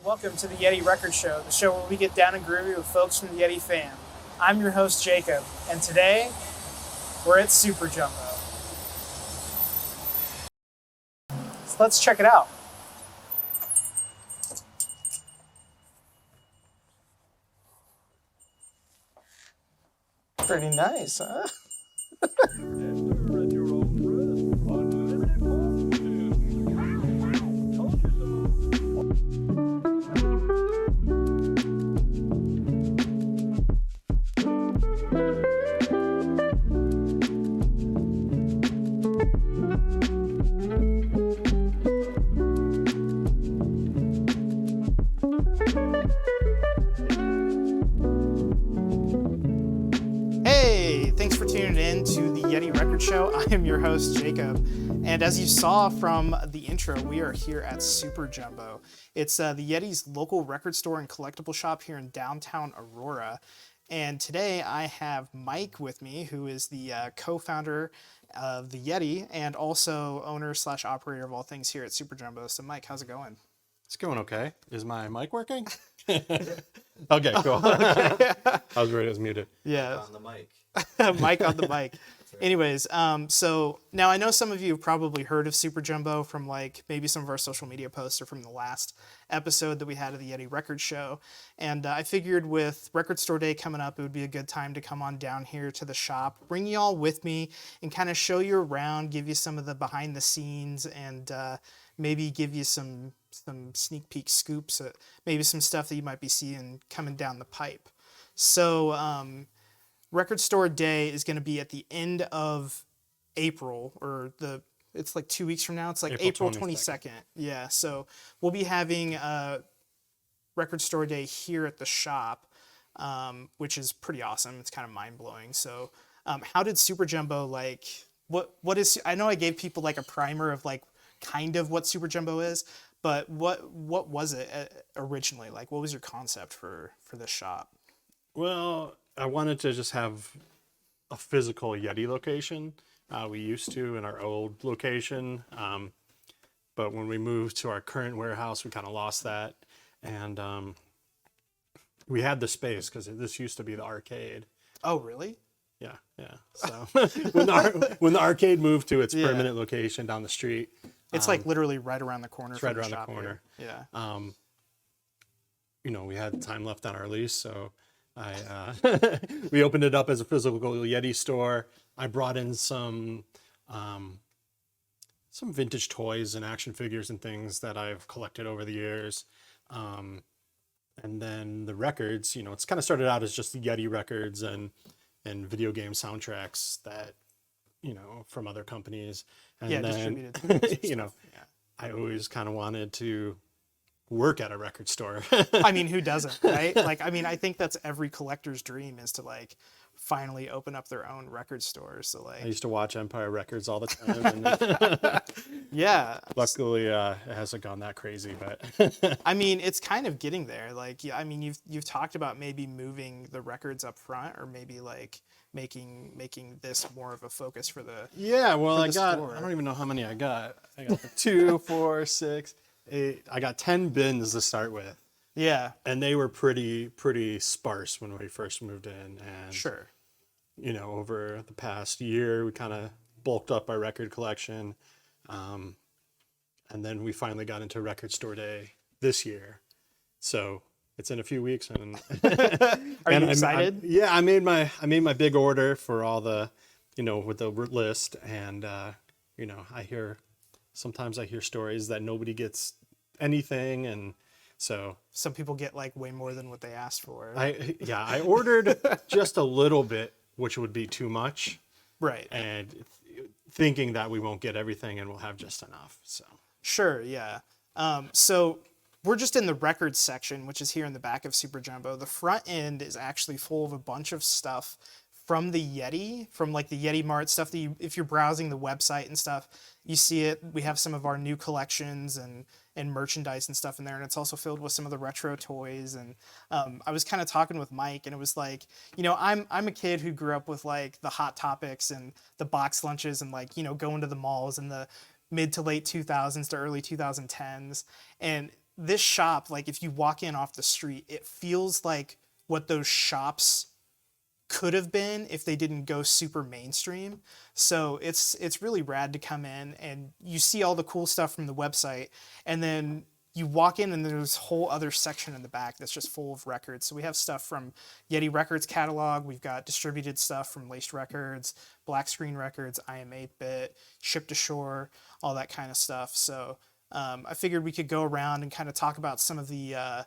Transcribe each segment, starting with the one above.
Welcome to the Yetee Record Show, the show where we get down and groovy with folks from the Yetee fam. I'm your host, Jacob, and today we're at SuperJumbo. So let's check it out. Pretty nice, huh? Hey, thanks for tuning in to the Yetee Record Show. I am your host, Jacob. And as you saw from the intro, we are here at SuperJumbo. It's the Yetee's local record store and collectible shop here in downtown Aurora. And today I have Mike with me, who is the co-founder of the Yetee and also owner/operator of all things here at SuperJumbo. So Mike, how's it going? It's going okay. Is my mic working? Okay, cool. Okay. I was worried it was muted. Yeah. On the mic. Mic on the mic. Anyways, so now I know some of you have probably heard of SuperJumbo from like maybe some of our social media posts or from the last episode that we had of the Yetee Record Show. And I figured with Record Store Day coming up, it would be a good time to come on down here to the shop, bring you all with me and kind of show you around, give you some of the behind the scenes and maybe give you some sneak peek scoops, maybe some stuff that you might be seeing coming down the pipe. So Record Store Day is going to be at the end of April, it's like 2 weeks from now. It's like April 22nd. Yeah, so we'll be having Record Store Day here at the shop, which is pretty awesome. It's kind of mind-blowing. So how did SuperJumbo, like, what is, I know I gave people like a primer of like kind of what SuperJumbo is, but what was it originally? Like, what was your concept for this shop? Well, I wanted to just have a physical Yetee location. We used to in our old location, but when we moved to our current warehouse, we kind of lost that. And we had the space because this used to be the arcade. Oh, really? Yeah. So when the arcade moved to its permanent location down the street, it's like literally right around the corner. It's right around the corner. Here. Yeah. We had time left on our lease, so we opened it up as a physical Yetee store. I brought in some vintage toys and action figures and things that I've collected over the years. And then the records, it's kind of started out as just the Yetee records and video game soundtracks that, from other companies. And then, distributed. I always kind of wanted to work at a record store. I mean, who doesn't, right? Like, I mean, I think that's every collector's dream is to like finally open up their own record store. So like, I used to watch Empire Records all the time. And yeah. Luckily, it hasn't gone that crazy, but I mean, it's kind of getting there. Like, I mean, you've talked about maybe moving the records up front, or maybe like making this more of a focus for the store. I don't even know how many I got. I got 2, 4, 6, 8. I got 10 bins to start with. Yeah. And they were pretty sparse when we first moved in. And sure. Over the past year, we kind of bulked up our record collection. And then we finally got into Record Store Day this year. So it's in a few weeks. And Are you excited? I made my big order for all the, with the list. And, sometimes I hear stories that nobody gets anything. And so some people get like way more than what they asked for. I ordered just a little bit, which would be too much. Right. And thinking that we won't get everything and we'll have just enough. So sure. Yeah. So we're just in the records section, which is here in the back of SuperJumbo. The front end is actually full of a bunch of stuff from the Yetee, from like the Yetee Mart stuff that if you're browsing the website and stuff, you see it. We have some of our new collections and merchandise and stuff in there. And it's also filled with some of the retro toys. And I was kind of talking with Mike, and it was like, I'm a kid who grew up with like the Hot Topics and the box lunches and like, going to the malls in the mid to late 2000s to early 2010s. And this shop, like if you walk in off the street, it feels like what those shops could have been if they didn't go super mainstream. So it's really rad to come in and you see all the cool stuff from the website, and then you walk in and there's a whole other section in the back that's just full of records. So we have stuff from Yetee Records catalog. We've got distributed stuff from Laced Records, Black Screen Records, I Am 8-Bit, Ship to Shore, all that kind of stuff. So I figured we could go around and kind of talk about some of the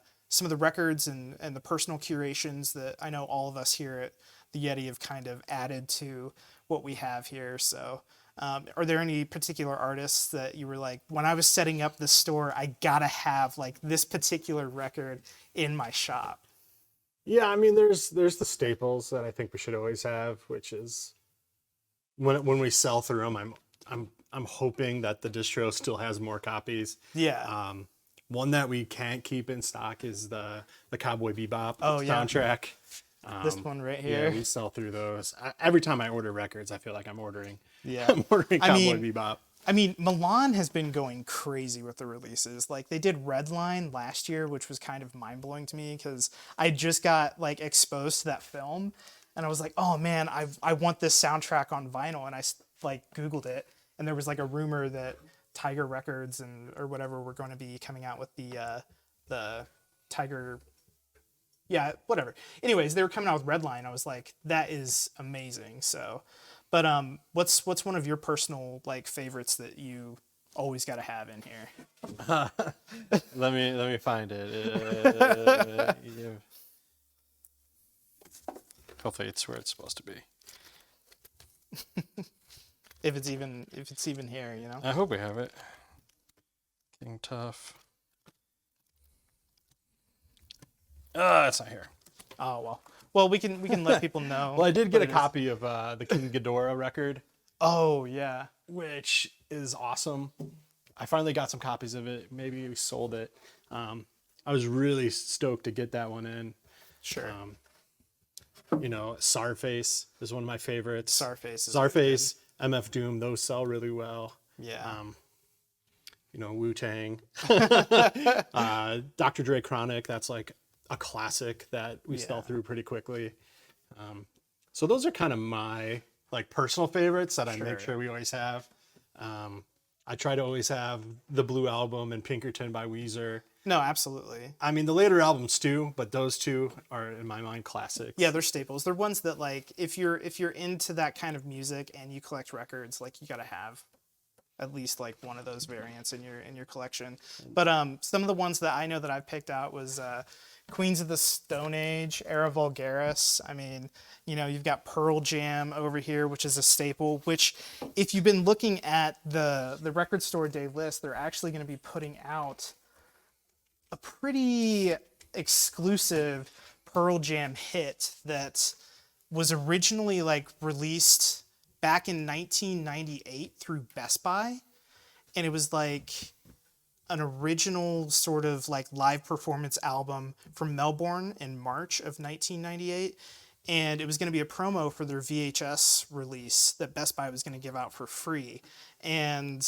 records and the personal curations that I know all of us here at the Yetee have kind of added to what we have here. So are there any particular artists that you were like, when I was setting up the store, I gotta have like this particular record in my shop? Yeah, I mean, there's the staples that I think we should always have, which is when we sell through them, I'm hoping that the distro still has more copies. Yeah. One that we can't keep in stock is the Cowboy Bebop yeah. soundtrack. This one right Yeah, here. we sell through those. Every time I order records, I feel like I'm ordering Yeah. Cowboy Bebop. I mean, Milan has been going crazy with the releases. Like they did Redline last year, which was kind of mind blowing to me because I just got like exposed to that film, and I was like, oh man, I want this soundtrack on vinyl, and I like Googled it, and there was like a rumor that Tiger Records or whatever were going to be coming out with the Tiger. Yeah, whatever. Anyways, they were coming out with Redline. I was like, that is amazing. So, but what's one of your personal like favorites that you always got to have in here? Let me find it. Yeah. Hopefully, it's where it's supposed to be. if it's even here, you know. I hope we have it. King Tough. It's not here. Oh well, we can let people know. Well, I did get a copy of the King Ghidorah record. Oh yeah, which is awesome. I finally got some copies of it. Maybe we sold it. I was really stoked to get that one in. Sure. Czarface is one of my favorites. Czarface, MF Doom, those sell really well. Yeah. Wu-Tang. Dr. Dre Chronic, that's like a classic that we sell through pretty quickly. So those are kind of my like personal favorites that I make sure we always have. I try to always have the Blue Album and Pinkerton by Weezer. No, absolutely. I mean, the later albums too, but those two are in my mind classics. Yeah, they're staples. They're ones that like if you're into that kind of music and you collect records, like you got to have at least like one of those variants in your collection. But some of the ones that I know that I've picked out was Queens of the Stone Age, Era Vulgaris. I mean, you've got Pearl Jam over here, which is a staple, which if you've been looking at the record store day list, they're actually going to be putting out a pretty exclusive Pearl Jam hit that was originally like released back in 1998 through Best Buy. And it was like an original sort of like live performance album from Melbourne in March of 1998. And it was going to be a promo for their VHS release that Best Buy was going to give out for free. And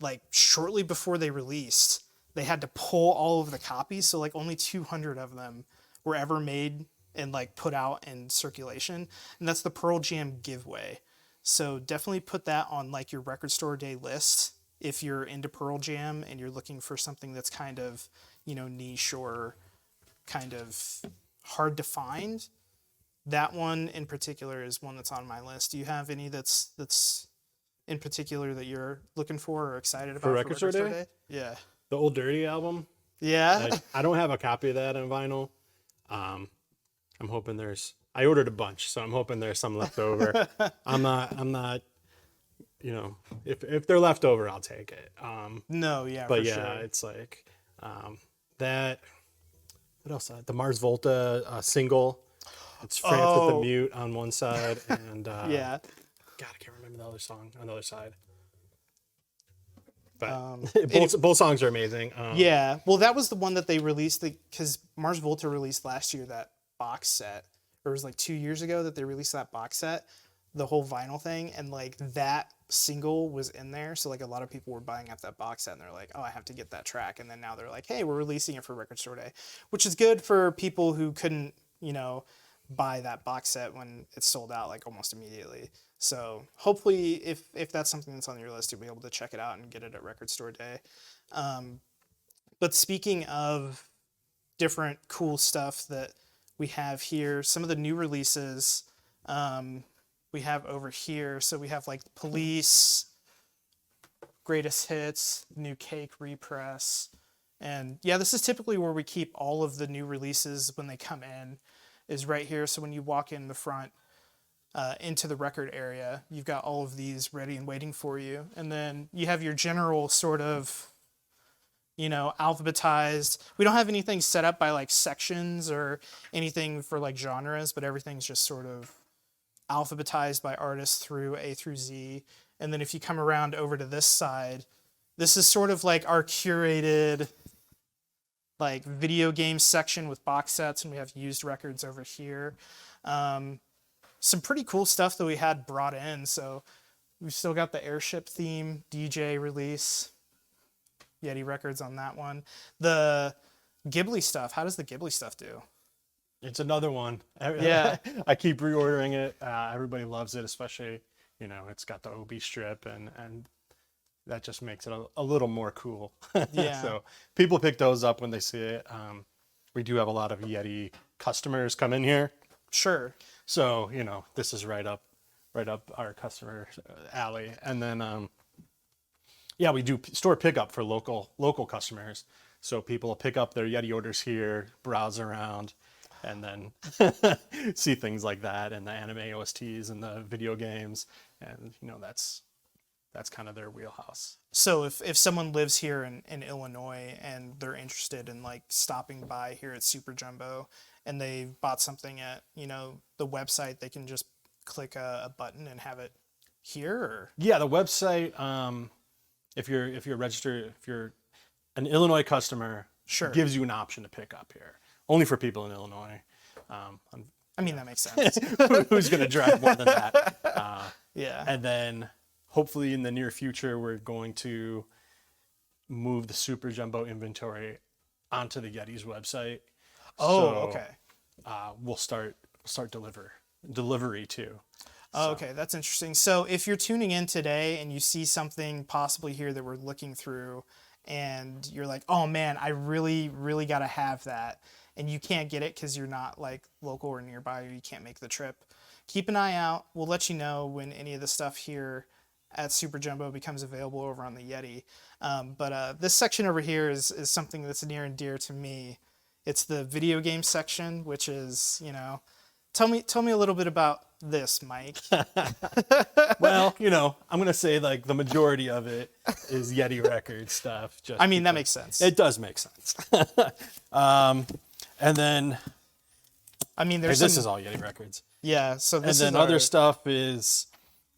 like shortly before they released, they had to pull all of the copies. So like only 200 of them were ever made and like put out in circulation. And that's the Pearl Jam giveaway. So definitely put that on like your record store day list if you're into Pearl Jam and you're looking for something that's kind of, niche or kind of hard to find. That one in particular is one that's on my list. Do you have any that's in particular that you're looking for or excited about for record store day? Yeah. The Old Dirty album. Yeah. I don't have a copy of that on vinyl. I'm hoping I ordered a bunch, so I'm hoping there's some left over. I'm not, if they're left over, I'll take it. No, yeah, but for yeah, sure. it's like that. What else? The Mars Volta single. It's France with the Mute on one side, and yeah. God, I can't remember the other song on the other side. But both songs are amazing. Yeah, well, that was the one that they released because Mars Volta released last year that box set, or it was like 2 years ago that they released that box set, the whole vinyl thing, and like that single was in there, so like a lot of people were buying up that box set and they're like, oh, I have to get that track, and then now they're like, hey, we're releasing it for Record Store Day, which is good for people who couldn't, buy that box set when it's sold out like almost immediately. So hopefully if that's something that's on your list, you'll be able to check it out and get it at Record Store Day. But speaking of different cool stuff that we have here, some of the new releases we have over here. So we have like Police, Greatest Hits, new Cake repress. And yeah, this is typically where we keep all of the new releases when they come in, is right here. So when you walk in the front into the record area, you've got all of these ready and waiting for you. And then you have your general sort of, alphabetized. We don't have anything set up by like sections or anything for like genres, but everything's just sort of alphabetized by artists through A through Z. And then if you come around over to this side, this is sort of like our curated like video game section with box sets, and we have used records over here. Some pretty cool stuff that we had brought in. So we've still got the Airship theme DJ release, Yetee records on that one. The Ghibli stuff, how does the Ghibli stuff do? It's another one. Yeah. I keep reordering it. Everybody loves it, especially, it's got the Obi strip and that just makes it a little more cool. Yeah. So people pick those up when they see it. We do have a lot of Yetee customers come in here. Sure. So, this is right up our customer alley. And then, we do store pickup for local customers. So people will pick up their Yetee orders here, browse around, and then see things like that and the anime OSTs and the video games. And, that's kind of their wheelhouse. So if someone lives here in Illinois and they're interested in like stopping by here at SuperJumbo and they bought something at, the website, they can just click a button and have it here? Or? Yeah, the website, if you're registered, if you're an Illinois customer, Sure, gives you an option to pick up here. Only for people in Illinois. I mean, that makes sense. Who's going to drive more than that? Yeah. And then hopefully in the near future, we're going to move the SuperJumbo inventory onto the Yetee's website. Oh, So, okay. We'll start delivery too. Oh, okay, that's interesting. So if you're tuning in today and you see something possibly here that we're looking through and you're like, oh man, I really, really got to have that, and you can't get it because you're not like local or nearby, or you can't make the trip, keep an eye out. We'll let you know when any of the stuff here at SuperJumbo becomes available over on the Yetee. But this section over here is something that's near and dear to me. It's the video game section, which is, tell me a little bit about this, Mike. Well, I'm going to say like the majority of it is Yetee record stuff. I mean, that makes sense. It does make sense. And then, I mean, this is all Yetee records. Yeah, so this And then is other our, stuff is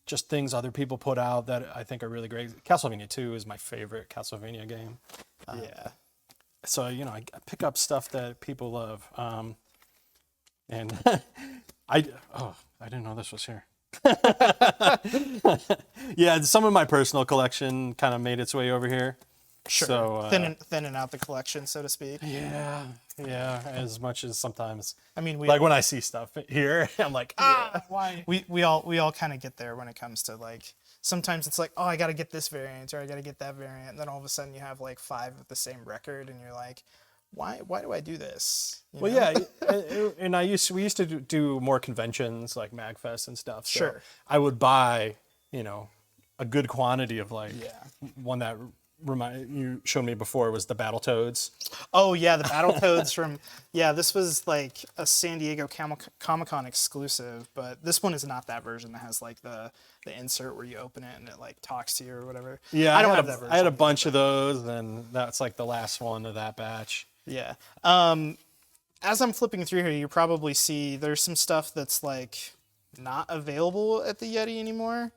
just things other people put out that I think are really great. Castlevania 2 is my favorite Castlevania game. yeah. So, I pick up stuff that people love. And I didn't know this was here. Yeah, some of my personal collection kind of made its way over here. Sure. So, thinning out the collection, so to speak. Yeah, as much as sometimes. I mean, Like when I see stuff here, I'm like, why? we all kind of get there when it comes to like, sometimes it's like, oh, I got to get this variant or I got to get that variant, and then all of a sudden you have like 5 of the same record and you're like, why do I do this? You Well, know? yeah, and we used to do more conventions like MagFest and stuff. So Sure. I would buy, a good quantity of like one that you showed me before was the Battletoads. Oh yeah, the Battletoads from this was like a San Diego Comic-Con exclusive, but this one is not that version that has like the insert where you open it and it like talks to you or whatever. Yeah, I don't have that version. I had a bunch of those, and that's like the last one of that batch. Yeah. As I'm flipping through here, you probably see there's some stuff that's like not available at the Yetee anymore.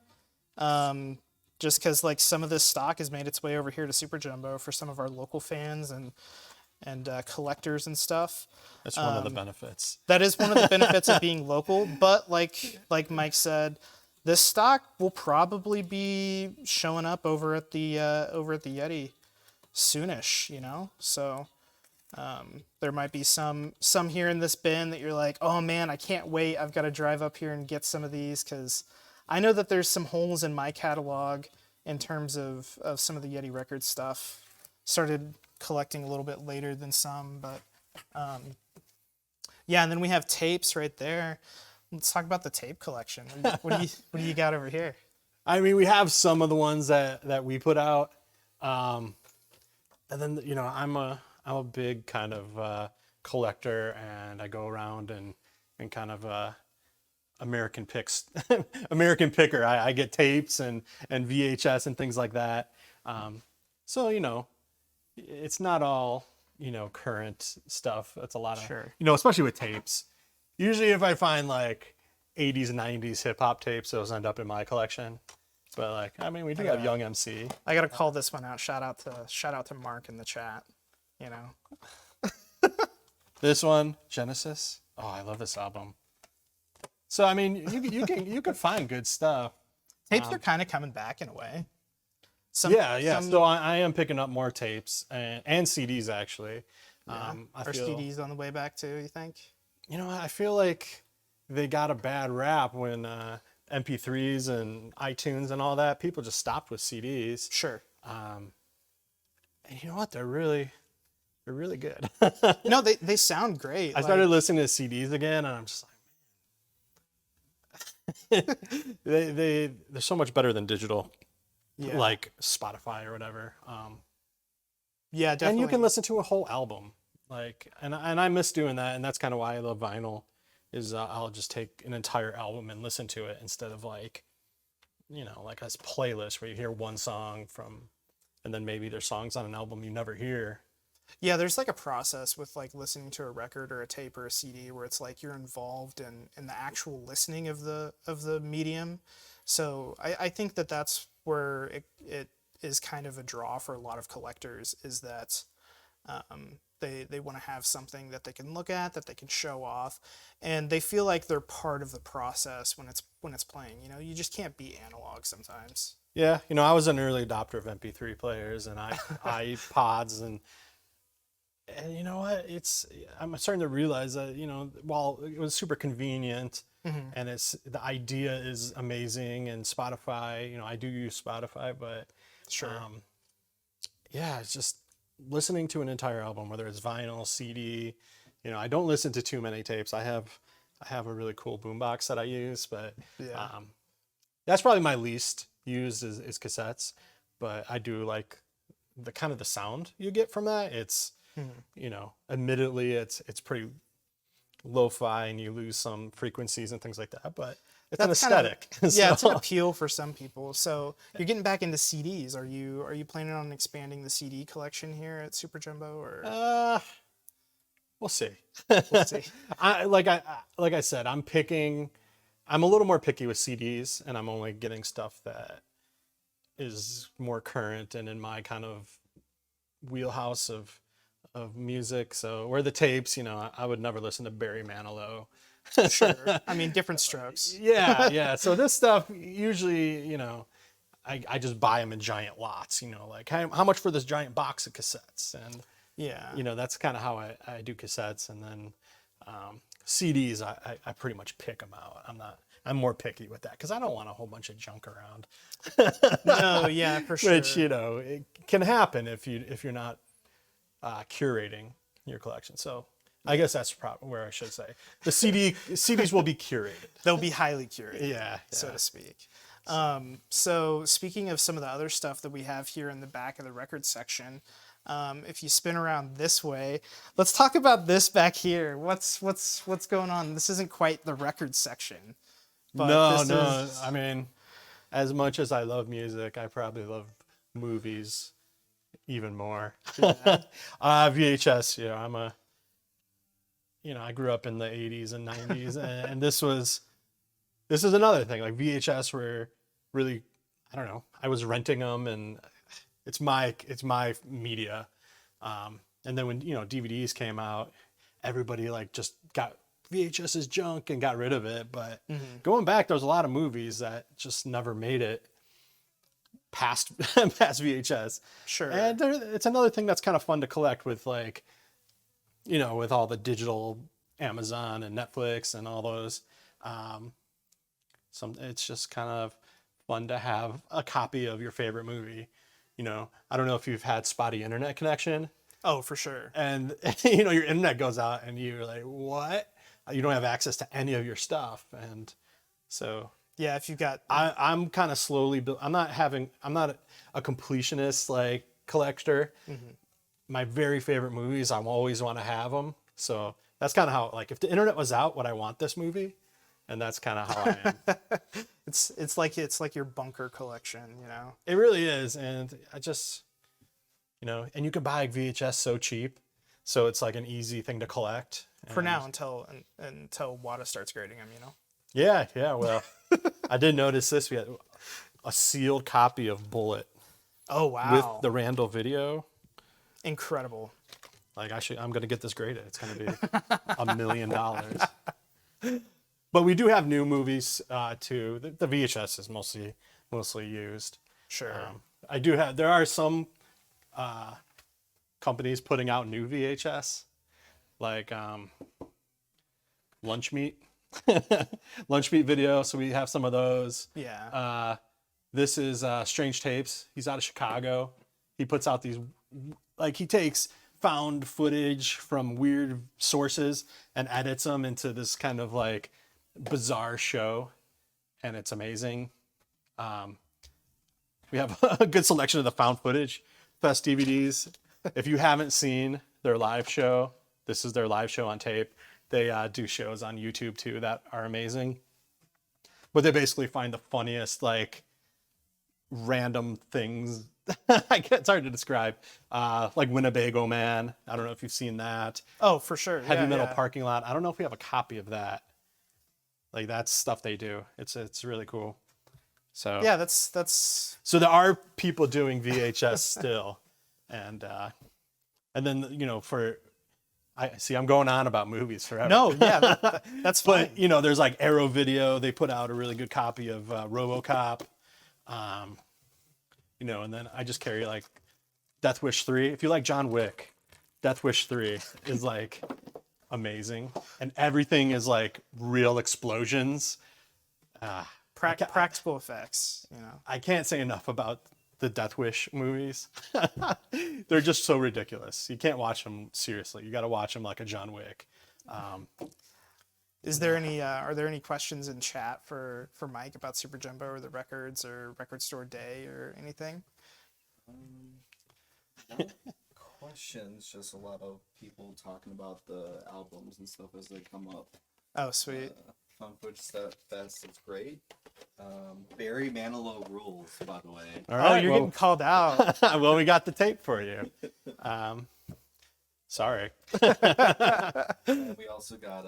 Just because like some of this stock has made its way over here to SuperJumbo for some of our local fans and collectors and stuff. That's one of the benefits. That is one of the benefits of being local. But like Mike said, this stock will probably be showing up over at the Yetee soonish, you know. So there might be some here in this bin that you're like, oh man, I can't wait. I've got to drive up here and get some of these, because I know that there's some holes in my catalog in terms of some of the Yetee record stuff. Started collecting a little bit later than some, but yeah. And then we have tapes right there. Let's talk about the tape collection. What do you got over here? I mean, we have some of the ones that we put out, and then I'm a big kind of collector, and I go around and kind of American picker. I get tapes and VHS and things like that. So it's not all current stuff. It's a lot of Sure. especially with tapes. Usually, if I find like 80s and 90s hip hop tapes, those end up in my collection. But like, I mean, we do have Young MC. I gotta call this one out. Shout out to Mark in the chat. You know. This one, Genesis. Oh, I love this album. So I mean, you can find good stuff. Tapes are kind of coming back in a way. Yeah. So I am picking up more tapes and CDs actually. Yeah. Are CDs on the way back too, you think? I feel like they got a bad rap when MP3s and iTunes and all that. People just stopped with CDs. Sure. And you know what? They're really good. No, they sound great. I started listening to CDs again, and I'm just like, man, they're so much better than digital, like Spotify or whatever. Yeah, definitely. And you can listen to a whole album, and I miss doing that, and that's kind of why I love vinyl. Is I'll just take an entire album and listen to it instead of like a playlist where you hear one song from, and then maybe there's songs on an album you never hear. Yeah, there's like a process with like listening to a record or a tape or a CD where it's like you're involved in the actual listening of the medium. So I think that's where it is kind of a draw for a lot of collectors, is that they want to have something that they can look at, that they can show off, and they feel like they're part of the process when it's playing. You just can't be analog sometimes. Yeah, I was an early adopter of MP3 players and iPods and you know what? I'm starting to realize that while it was super convenient, mm-hmm. and the idea is amazing, and Spotify, I do use Spotify, but sure, yeah, it's just listening to an entire album, whether it's vinyl, CD. I don't listen to too many tapes. I have a really cool boombox that I use, but that's probably my least used is cassettes. But I do like the kind of the sound you get from that. It's admittedly it's pretty lo-fi and you lose some frequencies and things like that, but it's an aesthetic. It's an appeal for some people. So you're getting back into CDs. Are you planning on expanding the CD collection here at SuperJumbo, or? We'll see. We'll see. Like I said, I'm a little more picky with CDs, and I'm only getting stuff that is more current and in my kind of wheelhouse of music. So where the tapes, I would never listen to Barry Manilow. Sure. I mean, different strokes. Yeah. So this stuff usually, I just buy them in giant lots. Like how much for this giant box of cassettes, and that's kind of how I do cassettes, and then CDs. I pretty much pick them out. I'm more picky with that because I don't want a whole bunch of junk around. No, yeah, for sure. Which it can happen if you're not curating your collection. So I guess that's where I should say the CDs will be curated. They'll be highly curated, so yeah. to speak. So speaking of some of the other stuff that we have here in the back of the record section, if you spin around this way, let's talk about this back here. What's going on? This isn't quite the record section. But no. I mean, as much as I love music, I probably love movies even more. Yeah. VHS, I grew up in the 80s and 90s, and this is another thing. Like VHS were really, I don't know, I was renting them, and it's my media. And then when DVDs came out, everybody like just got VHS is junk and got rid of it. But going back, there's a lot of movies that just never made it past past VHS. Sure. And it's another thing that's kind of fun to collect with, like, with all the digital Amazon and Netflix and all those. It's just kind of fun to have a copy of your favorite movie. I don't know if you've had spotty internet connection. Oh, for sure. And your internet goes out and you're like, what? You don't have access to any of your stuff. And so Yeah, if you've got I'm kind of slowly I'm not a completionist like collector. My very favorite movies, I always want to have them. So that's kind of how, like, if the internet was out, would I want this movie? And that's kind of how I am. it's like your bunker collection, It really is. And I just, and you can buy VHS so cheap. So it's like an easy thing to collect. For now, until WADA starts grading them, Yeah. Well, I did notice this. We had a sealed copy of Bullet. Oh, wow. With the Randall video. Incredible. Like, I'm going to get this graded. It's going to be $1 million. But we do have new movies too. The VHS is mostly used. Sure. There are some companies putting out new VHS, like Lunch Meat. Lunch Meat Video. So we have some of those. Yeah. This is Strange Tapes. He's out of Chicago. He puts out these, like, he takes found footage from weird sources and edits them into this kind of like bizarre show, and it's amazing. We have a good selection of the found footage fest DVDs. If you haven't seen their live show, this is their live show on tape. They do shows on YouTube too that are amazing, but they basically find the funniest, like, random things. It's hard to describe. Like Winnebago Man. I don't know if you've seen that. Oh, for sure. Heavy Metal Parking Lot. I don't know if we have a copy of that. Like, that's stuff they do. It's really cool. So yeah, that's. So there are people doing VHS still, and then I'm going on about movies forever. No, yeah, that's fine. But there's like Arrow Video. They put out a really good copy of RoboCop. And then I just carry like Death Wish 3. If you like John Wick, Death Wish 3 is like amazing. And everything is like real explosions. Practical effects, I can't say enough about the Death Wish movies. They're just so ridiculous. You can't watch them seriously. You got to watch them like a John Wick. Is there any? Are there any questions in chat for Mike about SuperJumbo or the records or Record Store Day or anything? No questions. Just a lot of people talking about the albums and stuff as they come up. Oh, sweet. Fun Footage Fest is great. Barry Manilow rules, by the way. All right, you're getting called out. Well, we got the tape for you. Sorry. And we also got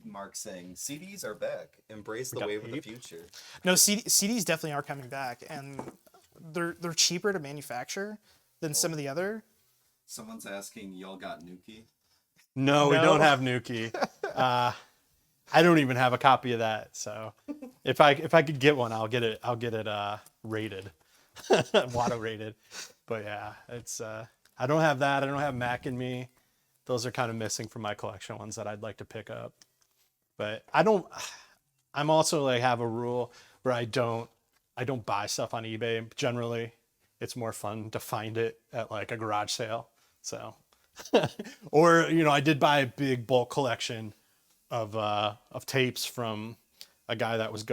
Mark saying CDs are back. Embrace the wave of the future. No, CDs definitely are coming back, and they're cheaper to manufacture than some of the other. Someone's asking, y'all got Nuki? No, we don't have Nuki. I don't even have a copy of that. So if I could get one, I'll get it rated, WADA rated. But yeah, it's I don't have that. I don't have Mac and Me. Those are kind of missing from my collection, ones that I'd like to pick up. But I'm also like have a rule where I don't buy stuff on eBay generally. It's more fun to find it at like a garage sale. So or I did buy a big bulk collection of tapes from a guy that was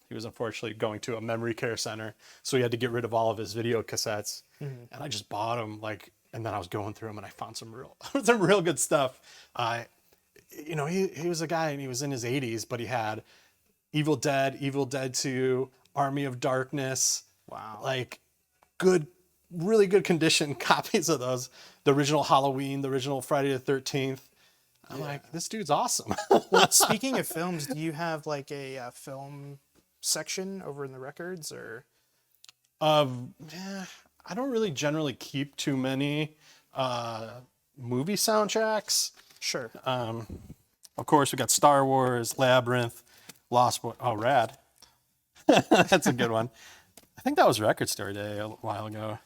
he was unfortunately going to a memory care center, so he had to get rid of all of his video cassettes. And I just bought them, and then I was going through them and I found some real good stuff. He was a guy and he was in his 80s, but he had Evil Dead 2, Army of Darkness. Wow. Like really good condition copies of those. The original Halloween, the original Friday the 13th. I'm like, this dude's awesome. Well, speaking of films, do you have like a film section over in the records, or? I don't really generally keep too many movie soundtracks. Sure. Of course, we got Star Wars, Labyrinth, Lost Boy. Oh, rad. That's a good one. I think that was Record Store Day a while ago.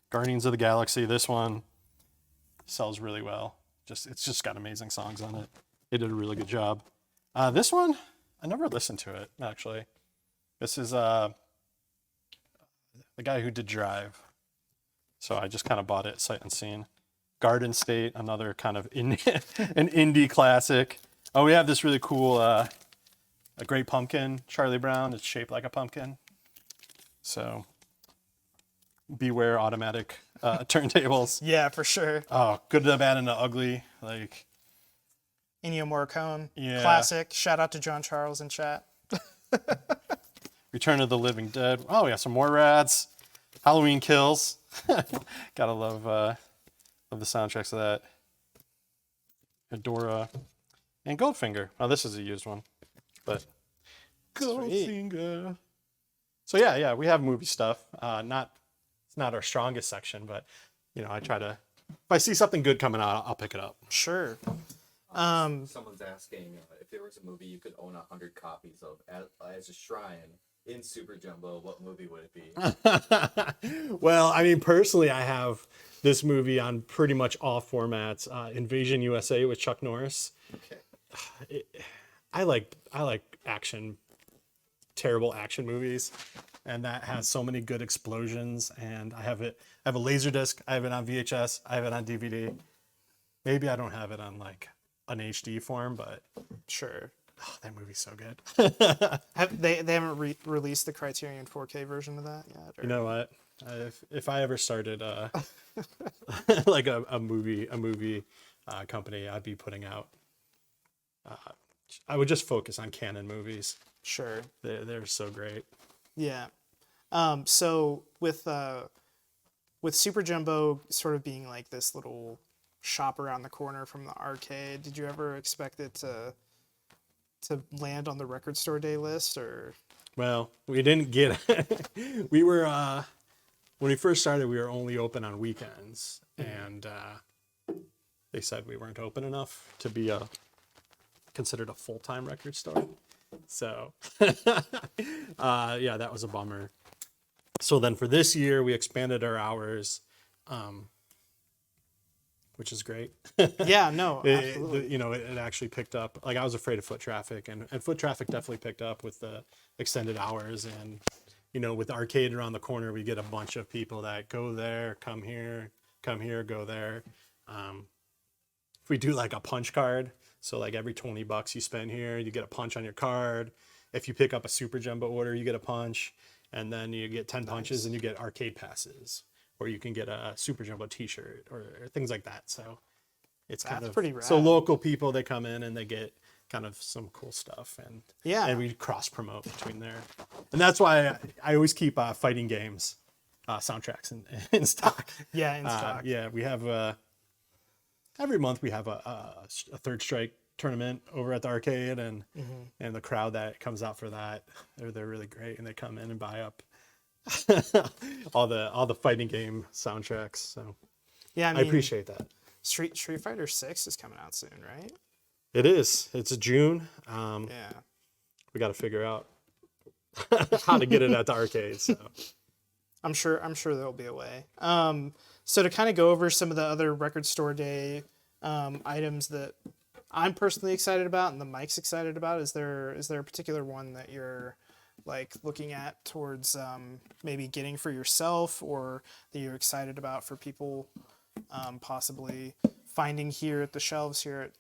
Guardians of the Galaxy. This one sells really well. It's just got amazing songs on it. They did a really good job. This one, I never listened to it, actually. This is the guy who did Drive. So I just kind of bought it sight unseen. Garden State, another kind of an indie classic. Oh, we have this really cool A Great Pumpkin, Charlie Brown. It's shaped like a pumpkin. So beware automatic turntables. Yeah, for sure. Oh, Good, the Bad, and the Ugly. Like Ennio Morricone, Yeah. classic. Shout out to John Charles in chat. Return of the Living Dead. Oh, we got some more rads. Halloween Kills. Gotta love the soundtracks of that. Adora. And Goldfinger. Oh, this is a used one. But Goldfinger. So yeah, we have movie stuff. It's not our strongest section, but I try to, if I see something good coming out, I'll pick it up. Sure. Someone's asking if there was a movie you could own 100 copies of as a shrine in SuperJumbo, what movie would it be? Well, I mean, personally, I have this movie on pretty much all formats. Invasion USA with Chuck Norris. Okay. I like action, terrible action movies, and that has so many good explosions. And I have a Laserdisc. I have it on VHS. I have it on DVD. Maybe I don't have it on like an HD form, but Sure. oh, that movie's so good. They haven't released the Criterion 4K version of that yet? Or? You know what? If I ever started like a movie company, I'd be putting out. I would just focus on canon movies. Sure. They're so great. Yeah. So with SuperJumbo sort of being like this little shop around the corner from the arcade, did you ever expect it to land on the Record Store Day list, or? Well, we didn't get we were when we first started, we were only open on weekends, and they said we weren't open enough to be considered a full-time record store. So yeah, that was a bummer. So then for this year, we expanded our hours, which is great. Yeah, no, absolutely. It actually picked up. Like, I was afraid of foot traffic, and foot traffic definitely picked up with the extended hours. And with the arcade around the corner, we get a bunch of people that go there, come here, go there. If we do like a punch card, so like every $20 you spend here, you get a punch on your card. If you pick up a SuperJumbo order, you get a punch, and then you get 10 punches and you get arcade passes, or you can get a SuperJumbo t-shirt or things like that. So it's kind of pretty rad. So local people, they come in and they get kind of some cool stuff, and Yeah. and we cross promote between there, and that's why I always keep fighting games soundtracks in stock. Yeah, in stock. Yeah, we have every month we have a Third Strike tournament over at the arcade, and and the crowd that comes out for that, they're really great, and they come in and buy up all the fighting game soundtracks. So Yeah, I I mean, appreciate that. Street Fighter 6 is coming out soon, right? It is. It's June. Yeah. We got to figure out how to get it at the arcade. So I'm sure there'll be a way. So to kind of go over some of the other Record Store Day items that I'm personally excited about and the Mike's excited about, is there a particular one that you're like looking at towards maybe getting for yourself, or that you're excited about for people possibly finding here at the shelves here at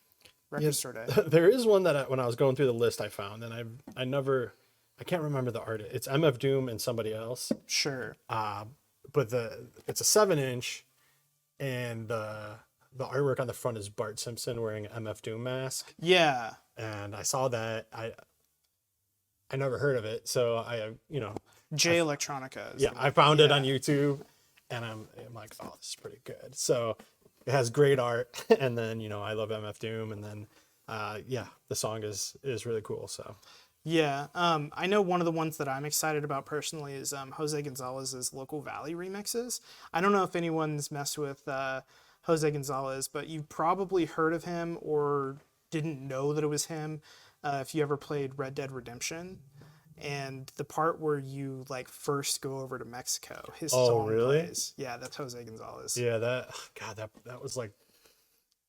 Record Store Day? there is one that when I was going through the list, I found, and I can't remember the artist. It's MF Doom and somebody else. Sure. But it's a 7-inch, and the artwork on the front is Bart Simpson wearing an MF Doom mask. Yeah. And I saw that. I never heard of it, so I J Electronica. Is yeah, I found it on YouTube, and I'm like, oh, this is pretty good. So it has great art, and then I love MF Doom, and then yeah, the song is really cool. So Yeah, I know one of the ones that I'm excited about personally is Jose Gonzalez's Local Valley remixes. I don't know if anyone's messed with Jose Gonzalez, but you probably heard of him or didn't know that it was him if you ever played Red Dead Redemption. And the part where you like first go over to Mexico, his song really? plays. Yeah, that's Jose Gonzalez. Yeah, that was like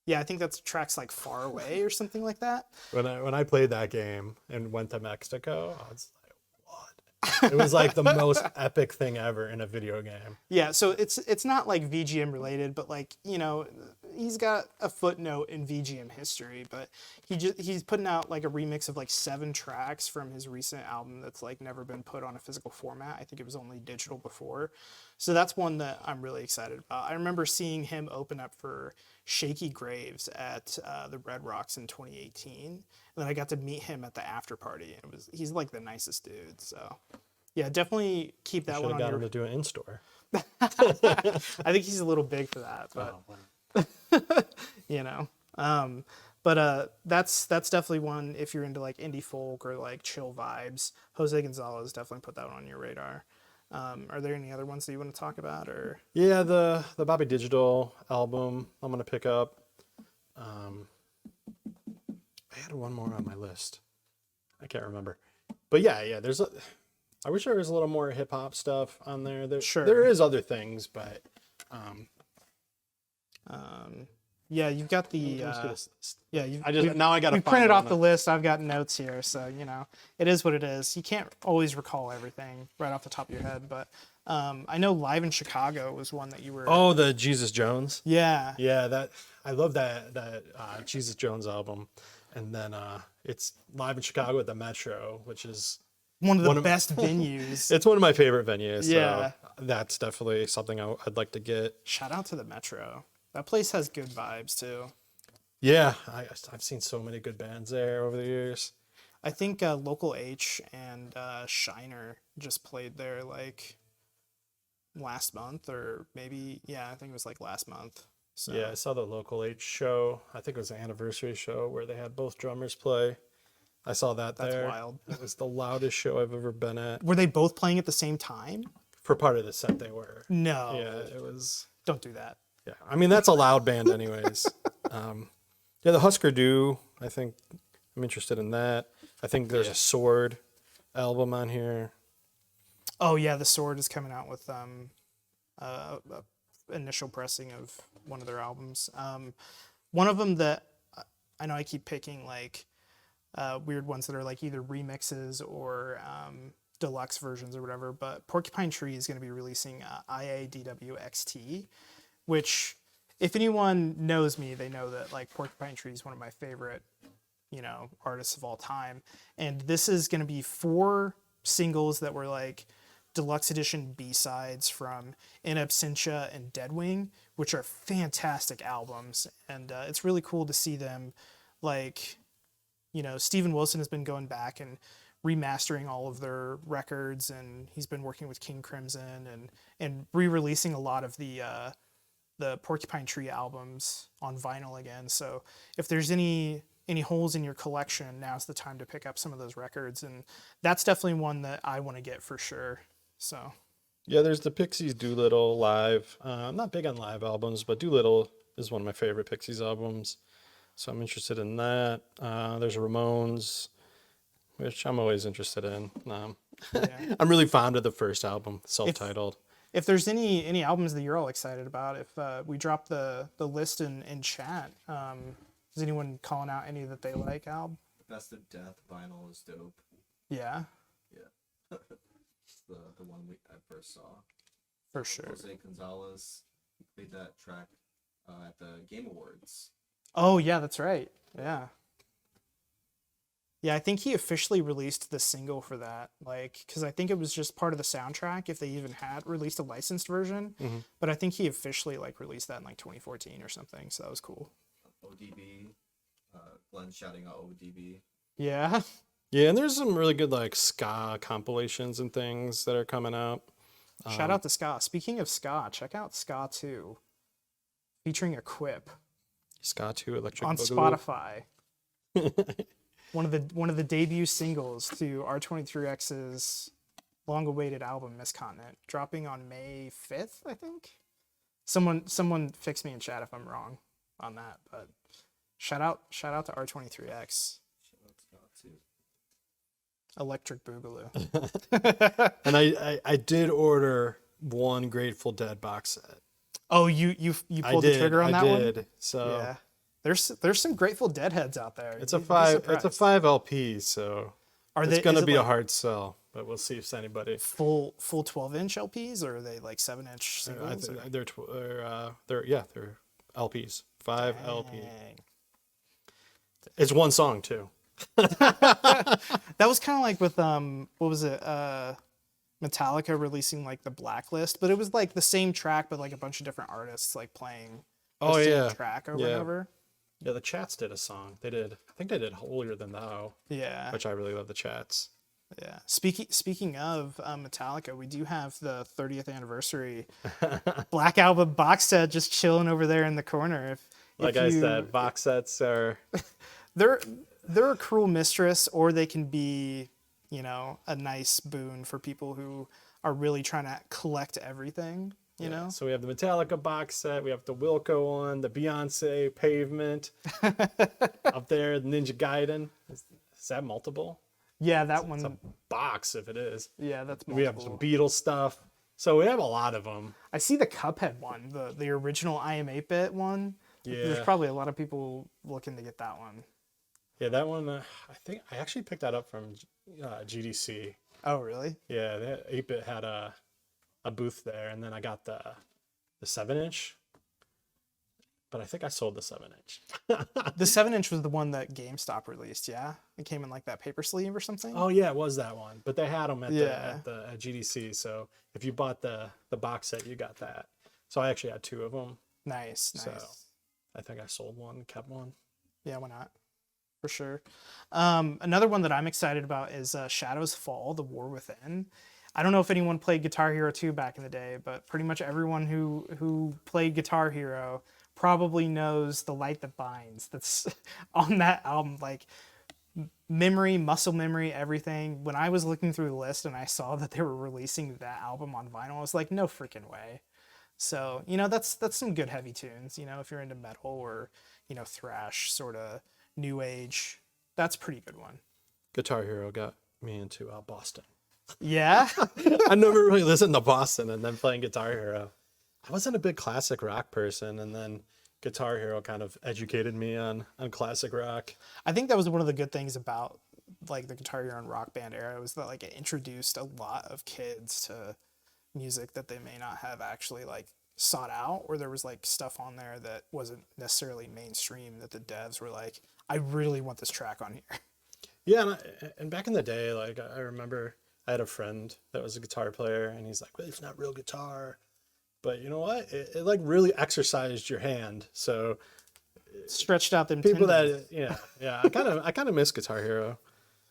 Yeah, I think that's tracks like Far Away or something like that. when I played that game and went to Mexico, I was like, what? It was like the most epic thing ever in a video game. Yeah, so it's not like VGM related, but like, you know, he's got a footnote in VGM history, but he's putting out like a remix of like 7 tracks from his recent album that's like never been put on a physical format. I think it was only digital before. So that's one that I'm really excited about. I remember seeing him open up for Shaky Graves at the Red Rocks in 2018. And then I got to meet him at the after party. He's like the nicest dude. So yeah, definitely keep that Should one have on got your. him to do an in-store. I think he's a little big for that, but you know. But that's definitely one if you're into like indie folk or like chill vibes. Jose Gonzalez, definitely put that one on your radar. Are there any other ones that you want to talk about or? Yeah, the Bobby Digital album I'm gonna pick up. I had one more on my list. I can't remember. But yeah, I wish there was a little more hip hop stuff on there. Sure. There is other things, but Yeah, you've got the. let's do this list. Yeah, now I gotta we find printed one off the list. I've got notes here, so you know it is what it is. You can't always recall everything right off the top of your head, but I know Live in Chicago was one that you were. Oh, the Jesus Jones. Yeah. Yeah, I love that Jesus Jones album, and then it's Live in Chicago at the Metro, which is One of the best venues. it's one of my favorite venues. Yeah. So that's definitely something I'd like to get. Shout out to the Metro. That place has good vibes too. Yeah, I've seen so many good bands there over the years. I think Local H and Shiner just played there like last month or maybe, yeah, I think it was like last month. So. Yeah, I saw the Local H show. I think it was an anniversary show where they had both drummers play. I saw that That's there. wild. It was the loudest show I've ever been at. Were they both playing at the same time? For part of the set, they were. No. Yeah, it was. Don't do that. Yeah, I mean that's a loud band, anyways. Yeah, the Husker Du. I think I'm interested in that. I think there's a Sword album on here. Oh yeah, the Sword is coming out with initial pressing of one of their albums. One of them that I know I keep picking like weird ones that are like either remixes or deluxe versions or whatever. But Porcupine Tree is going to be releasing IADWXT, which if anyone knows me, they know that like Porcupine Tree is one of my favorite, you know, artists of all time. And this is going to be 4 singles that were like deluxe edition B-sides from In Absentia and Deadwing, which are fantastic albums. And it's really cool to see them like, you know, Steven Wilson has been going back and remastering all of their records, and he's been working with King Crimson and re-releasing a lot of the Porcupine Tree albums on vinyl again. So if there's any holes in your collection, now's the time to pick up some of those records, and that's definitely one that I want to get for sure. So yeah, there's the Pixies Doolittle live. I'm not big on live albums, but Doolittle is one of my favorite Pixies albums, so I'm interested in that. There's Ramones, which I'm always interested in. yeah. I'm really fond of the first album, self-titled. If there's any albums that you're all excited about, if we drop the list in chat, is anyone calling out any that they like, Alb? Best of Death vinyl is dope. Yeah, Yeah. It's the one I first saw. for sure. Jose Gonzalez played that track at the Game Awards. Oh yeah, that's right. Yeah. Yeah, I think he officially released the single for that, like, because I think it was just part of the soundtrack if they even had released a licensed version. Mm-hmm. But I think he officially like released that in like 2014 or something, so that was cool. ODB, Glenn shouting out ODB. Yeah. Yeah, and there's some really good like ska compilations and things that are coming out. Shout out to ska. Speaking of ska, check out Ska 2, featuring Equip Ska 2 Electric on Boogaloo. Spotify. One of the debut singles to R23X's long-awaited album Miscontinent, dropping on May 5th, I think. Someone fix me in chat if I'm wrong on that. But shout out to R23X. Electric Boogaloo. And I did order one Grateful Dead box set. Oh, you pulled the trigger on that one? I did. So Yeah. There's some Grateful Dead heads out there. it's You'd a be 5 surprised. LP, so Are it's they gonna is it be a like hard sell, but we'll see if anybody. full 12-inch LPs, or are they like 7-inch I singles? think they're LPs. 5 LP. Dang. It's one song too. That was kind of like with what was it? Metallica releasing like the Blacklist, but it was like the same track, but like a bunch of different artists like playing the Oh, same yeah. track over Yeah. and over. Yeah, the Chats did a song. I think they did Holier Than Thou, Yeah, which I really love the Chats. yeah. Speaking of Metallica, we do have the 30th anniversary Black Album box set just chilling over there in the corner. Like I said, box sets are they're a cruel mistress, or they can be, a nice boon for people who are really trying to collect everything. You know. So we have the Metallica box set, we have the Wilco one, the Beyonce Pavement up there, the Ninja Gaiden. Is that multiple? Yeah, that It's one. a box if it is. Yeah, that's multiple. We have some Beatles stuff. So we have a lot of them. I see the Cuphead one, the original I Am 8-bit one. Yeah. There's probably a lot of people looking to get that one. Yeah, that one, I think I actually picked that up from GDC. Oh, really? Yeah, that 8-bit had a booth there, and then I got the 7-inch. But I think I sold the 7-inch. The 7-inch was the one that GameStop released, yeah? It came in like that paper sleeve or something? Oh yeah, it was that one. But they had them at Yeah. at GDC. So if you bought the box set, you got that. So I actually had 2 of them. Nice. So I think I sold one, kept one. Yeah, why not? For sure. Another one that I'm excited about is Shadows Fall, The War Within. I don't know if anyone played Guitar Hero 2 back in the day, but pretty much everyone who played Guitar Hero probably knows The Light That Binds. That's on that album. Like, memory, muscle memory, everything. When I was looking through the list and I saw that they were releasing that album on vinyl, I was like, no freaking way. So, that's some good heavy tunes, if you're into metal or, thrash, sort of new age. That's a pretty good one. Guitar Hero got me into Boston. Yeah? I never really listened to Boston, and then playing Guitar Hero. I wasn't a big classic rock person, and then Guitar Hero kind of educated me on classic rock. I think that was one of the good things about like the Guitar Hero and Rock Band era, was that like it introduced a lot of kids to music that they may not have actually like sought out, or there was like stuff on there that wasn't necessarily mainstream that the devs were like, I really want this track on here. Yeah, and back in the day, like I remember I had a friend that was a guitar player, and he's like, well, it's not real guitar. But you know what? It like really exercised your hand. So Stretched out them people tendons. that I kind of miss Guitar Hero.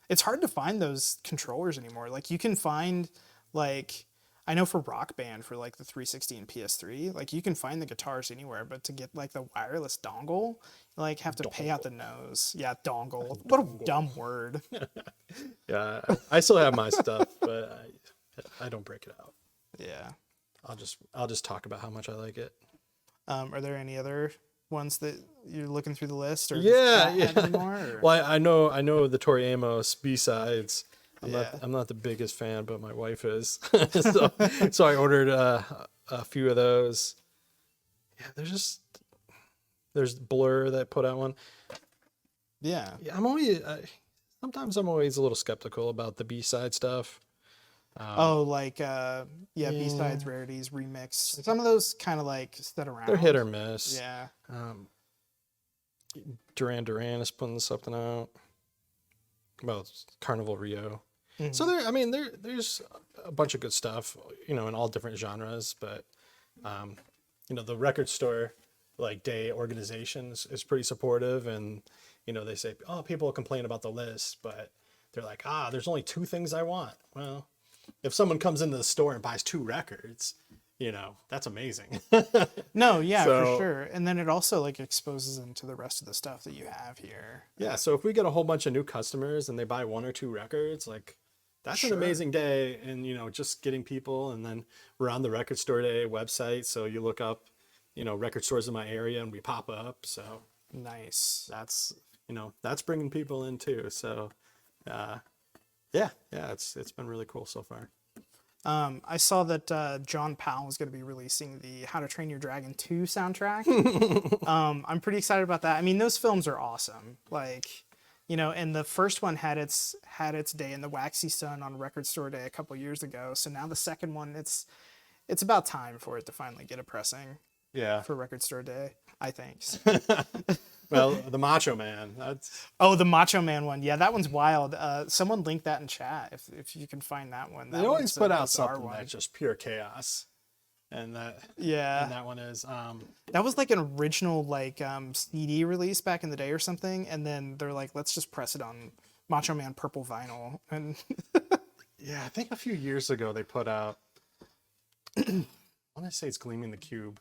It's hard to find those controllers anymore. Like you can find like, I know for Rock Band, for like the 360 and PS3, like you can find the guitars anywhere, but to get like the wireless dongle, you like have to pay out the nose. Yeah, dongle. What a dumb word. Yeah, I still have my stuff, but I don't break it out. Yeah. I'll just talk about how much I like it. Are there any other ones that you're looking through the list, or Yeah. anymore, or? Well, I know the Tori Amos B-sides. Yeah. I'm not the biggest fan, but my wife is. so I ordered a few of those. Yeah, there's Blur that put out one. Yeah. Yeah, sometimes I'm always a little skeptical about the B-side stuff. B-sides, rarities, remix. Some of those kind of like sit around. They're hit or miss. Yeah. Duran Duran is putting something out. Well, it's Carnival Rio. Mhm. So there's a bunch of good stuff, in all different genres. But the record store like day organizations is pretty supportive, and they say, oh, people complain about the list, but they're like, there's only 2 things I want. Well, if someone comes into the store and buys 2 records, that's amazing. No, yeah, for So- sure. And then it also like exposes them to the rest of the stuff that you have here. Yeah, so if we get a whole bunch of new customers and they buy 1 or 2 records, like that's Sure. an amazing day. And just getting people, and then we're on the record store day website, so you look up record stores in my area, and we pop up. So Nice. that's bringing people in too. So yeah, it's been really cool so far. I saw that John Powell is going to be releasing the How to Train Your Dragon 2 soundtrack. I'm pretty excited about that. I mean, those films are awesome. Like, and the first one had its day in the Waxy Sun on Record Store Day a couple years ago. So now the second one, it's about time for it to finally get a pressing. Yeah. For Record Store Day, I think. Well, the Macho Man. Oh, the Macho Man one. Yeah, that one's wild. Someone link that in chat if you can find that one. They always put out something that's just pure chaos, and that one is. That was like an original CD release back in the day or something, and then they're like, let's just press it on Macho Man purple vinyl. And yeah, I think a few years ago they put out. I want to say it's Gleaming the Cube,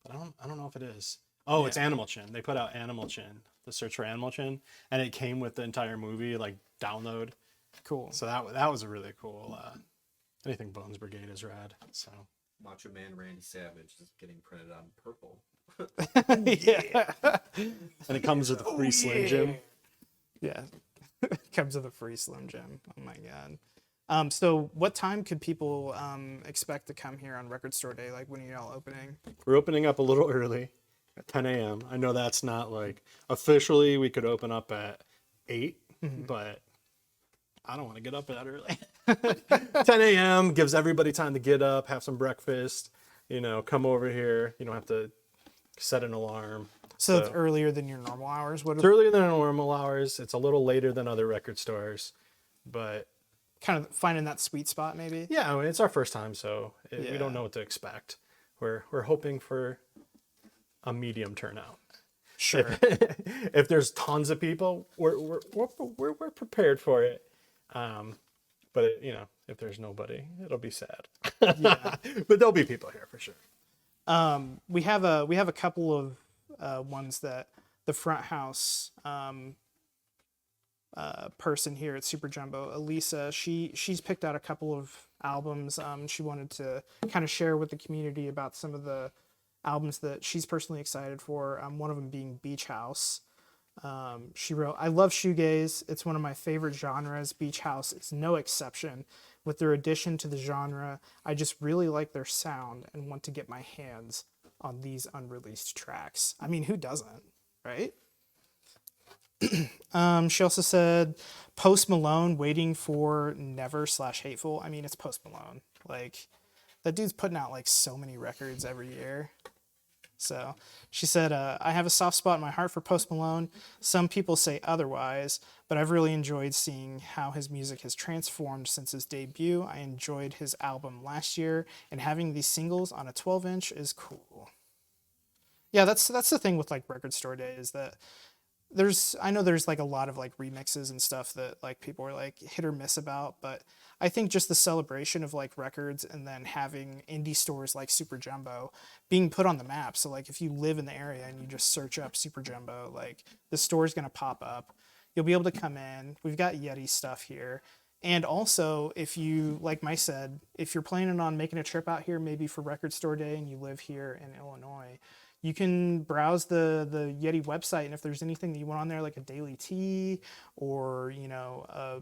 but I don't know if it is. Oh, yeah. It's Animal Chin. They put out Animal Chin, the search for Animal Chin, and it came with the entire movie, like download. Cool. So that was a really cool. Anything Bones Brigade is rad. So Macho Man Randy Savage is getting printed on purple. Yeah. And it comes with a free Slim Jim. Yeah. Comes with a free Slim Jim. Oh my god. So what time could people expect to come here on Record Store Day? Like, when are y'all opening? We're opening up a little early at 10 a.m. I know that's not like officially we could open up at 8, but I don't want to get up that early. 10 a.m. gives everybody time to get up, have some breakfast, come over here. You don't have to set an alarm. So it's earlier than your normal hours? It's earlier than normal hours. It's a little later than other record stores, but kind of finding that sweet spot, maybe. Yeah, I mean, it's our first time, so we don't know what to expect. We're hoping for a medium turnout. Sure. If there's tons of people, we're prepared for it. But if there's nobody, it'll be sad. Yeah. But there'll be people here for sure. We have a couple of ones that the front house person here at SuperJumbo, Elisa, she's picked out a couple of albums. She wanted to kind of share with the community about some of the albums that she's personally excited for. One of them being Beach House. She wrote, "I love shoegaze. It's one of my favorite genres. Beach House is no exception. With their addition to the genre, I just really like their sound and want to get my hands on these unreleased tracks." I mean, who doesn't, right? She also said Post Malone, waiting for Never/Hateful. I mean, it's Post Malone. Like, that dude's putting out like so many records every year. So she said, I have a soft spot in my heart for Post Malone. Some people say otherwise, but I've really enjoyed seeing how his music has transformed since his debut. I enjoyed his album last year, and having these singles on a 12-inch is cool. Yeah, that's the thing with like Record Store Day, is that I know there's like a lot of like remixes and stuff that like people are like hit or miss about, but I think just the celebration of like records and then having indie stores like SuperJumbo being put on the map. So like if you live in the area and you just search up SuperJumbo, like the store's going to pop up. You'll be able to come in. We've got Yetee stuff here. And also, if you, like Mike said, if you're planning on making a trip out here, maybe for Record Store Day, and you live here in Illinois, you can browse the Yetee website, and if there's anything that you want on there, like a daily tea or, a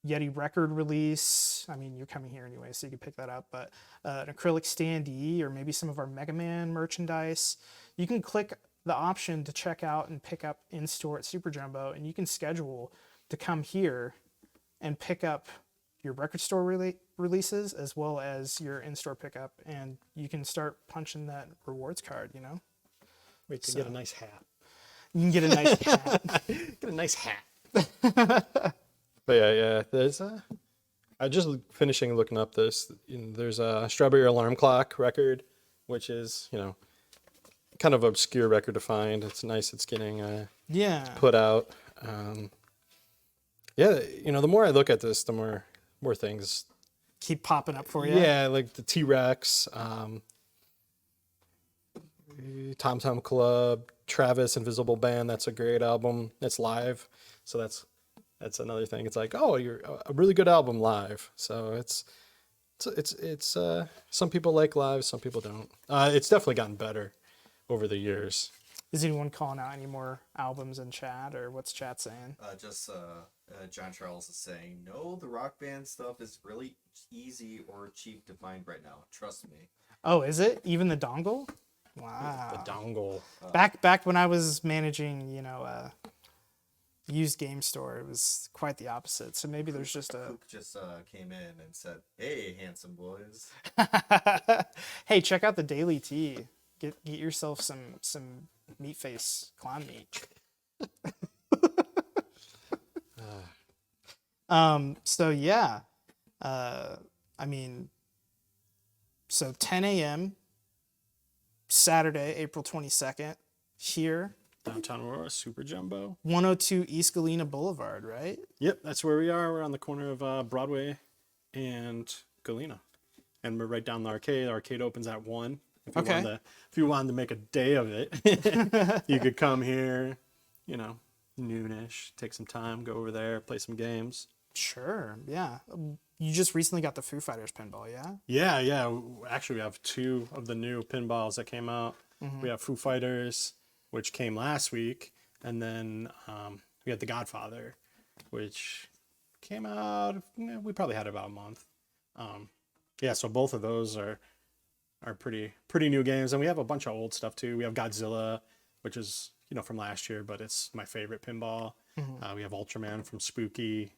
Yetee record release, I mean, you're coming here anyway, so you can pick that up, but an acrylic standee or maybe some of our Mega Man merchandise, you can click the option to check out and pick up in-store at SuperJumbo, and you can schedule to come here and pick up your record store releases as well as your in-store pickup, and you can start punching that rewards card, We can get a nice hat. You can get a nice hat. Get a nice hat. But yeah, there's I just finishing looking up this. There's a Strawberry Alarm Clock record, which is, kind of obscure record to find. It's nice it's getting put out. The more I look at this, the more things keep popping up for you. Yeah, like the T-Rex, Tom Tom Club, Travis Invisible Band. That's a great album. It's live, so that's another thing. It's like, oh, you're a really good album live. So it's it's some people like live, some people don't. It's definitely gotten better over the years. Is anyone calling out any more albums in chat, or what's chat saying? John Charles is saying, no, the Rock Band stuff is really easy or cheap to find right now. Trust me. Oh, is it? Even the dongle? Wow. The dongle. Back when I was managing, used game store, it was quite the opposite. So maybe there's just a Cook just came in and said, hey, handsome boys. hey, check out the Daily Tea. Get yourself some meat face clown meat. So yeah, so 10 a.m. Saturday, April 22nd, here, Downtown Aurora, SuperJumbo. 102 East Galena Boulevard, right? Yep, that's where we are. We're on the corner of Broadway and Galena, and we're right down the arcade. The arcade opens at 1. If you wanted to make a day of it, you could come here, noonish, take some time, go over there, play some games. Sure, yeah. You just recently got the Foo Fighters pinball, yeah? Yeah. Actually, we have 2 of the new pinballs that came out. Mm-hmm. We have Foo Fighters, which came last week, and then we had The Godfather, which came out. We probably had about a month. So both of those are pretty new games, and we have a bunch of old stuff too. We have Godzilla, which is from last year, but it's my favorite pinball. Mm-hmm. We have Ultraman from Spooky,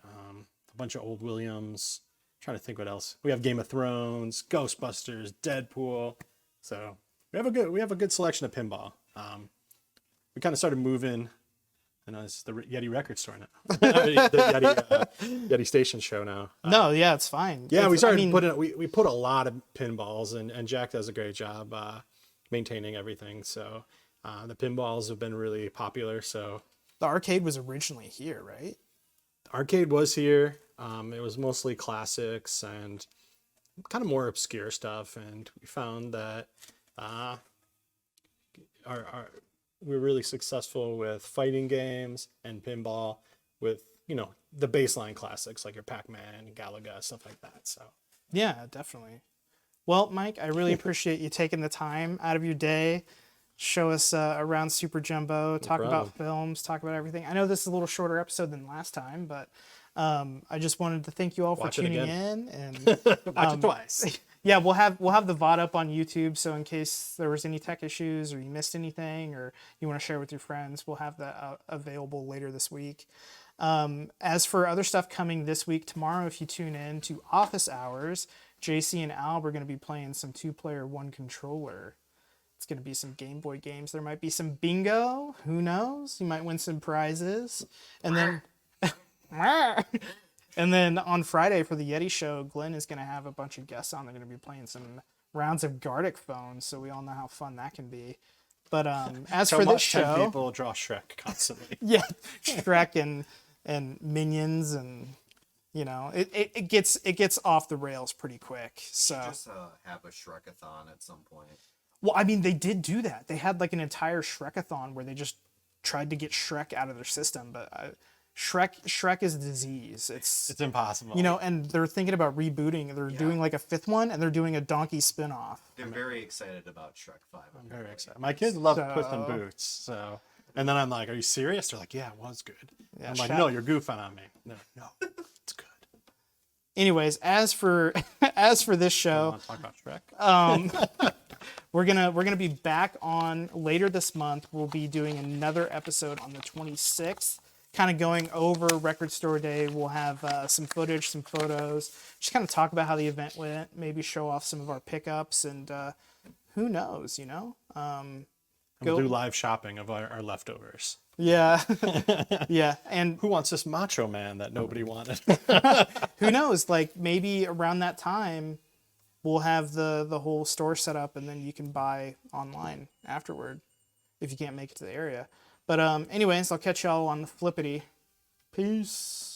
a bunch of old Williams. I'm trying to think what else. We have Game of Thrones, Ghostbusters, Deadpool. So we have a good selection of pinball. We kind of started moving. It's the Yetee record store now. the Yetee Station show now. No, yeah, it's fine. Yeah, we started putting we put a lot of pinballs, and Jack does a great job maintaining everything. So the pinballs have been really popular. So the arcade was originally here, right? The arcade was here. It was mostly classics and kind of more obscure stuff, and we found that we're really successful with fighting games and pinball with, the baseline classics like your Pac-Man, Galaga, stuff like that. So yeah, definitely. Well, Mike, I really appreciate you taking the time out of your day, show us around SuperJumbo, talk about films, talk about everything. I know this is a little shorter episode than last time, but I just wanted to thank you all for tuning in and watch it twice. Yeah, we'll have the VOD up on YouTube, so in case there was any tech issues or you missed anything or you want to share with your friends, we'll have that available later this week. As for other stuff coming this week, tomorrow, if you tune in to Office Hours, JC and Al are going to be playing some 2-player 1 controller. It's going to be some Game Boy games. There might be some bingo. Who knows? You might win some prizes. And then... And then on Friday for the Yetee show, Glenn is going to have a bunch of guests on. They're going to be playing some rounds of Gartic Phone, so we all know how fun that can be. But as for this show, people draw Shrek constantly. Yeah, Shrek and Minions, and it gets off the rails pretty quick. So just have a Shrekathon at some point. Well, I mean, they did do that. They had like an entire Shrekathon where they just tried to get Shrek out of their system, but. Shrek is a disease. It's impossible. And they're thinking about rebooting. They're doing like a 5th one, and they're doing a Donkey spinoff. They're very excited about Shrek 5. I'm very excited. My kids love Puss in Boots. So, and then I'm like, "Are you serious?" They're like, "Yeah, it was good." Yeah, I'm like, "No, you're goofing on me." No, it's good. Anyways, as for this show, want to talk about Shrek? we're gonna be back on later this month. We'll be doing another episode on the 26th. Kind of going over Record Store Day. We'll have some footage, some photos, just kind of talk about how the event went, maybe show off some of our pickups, and who knows, We'll do live shopping of our leftovers. Yeah. Yeah. And who wants this Macho Man that nobody wanted? Who knows? Like maybe around that time, we'll have the whole store set up, and then you can buy online afterward if you can't make it to the area. But anyways, I'll catch y'all on the flippity. Peace.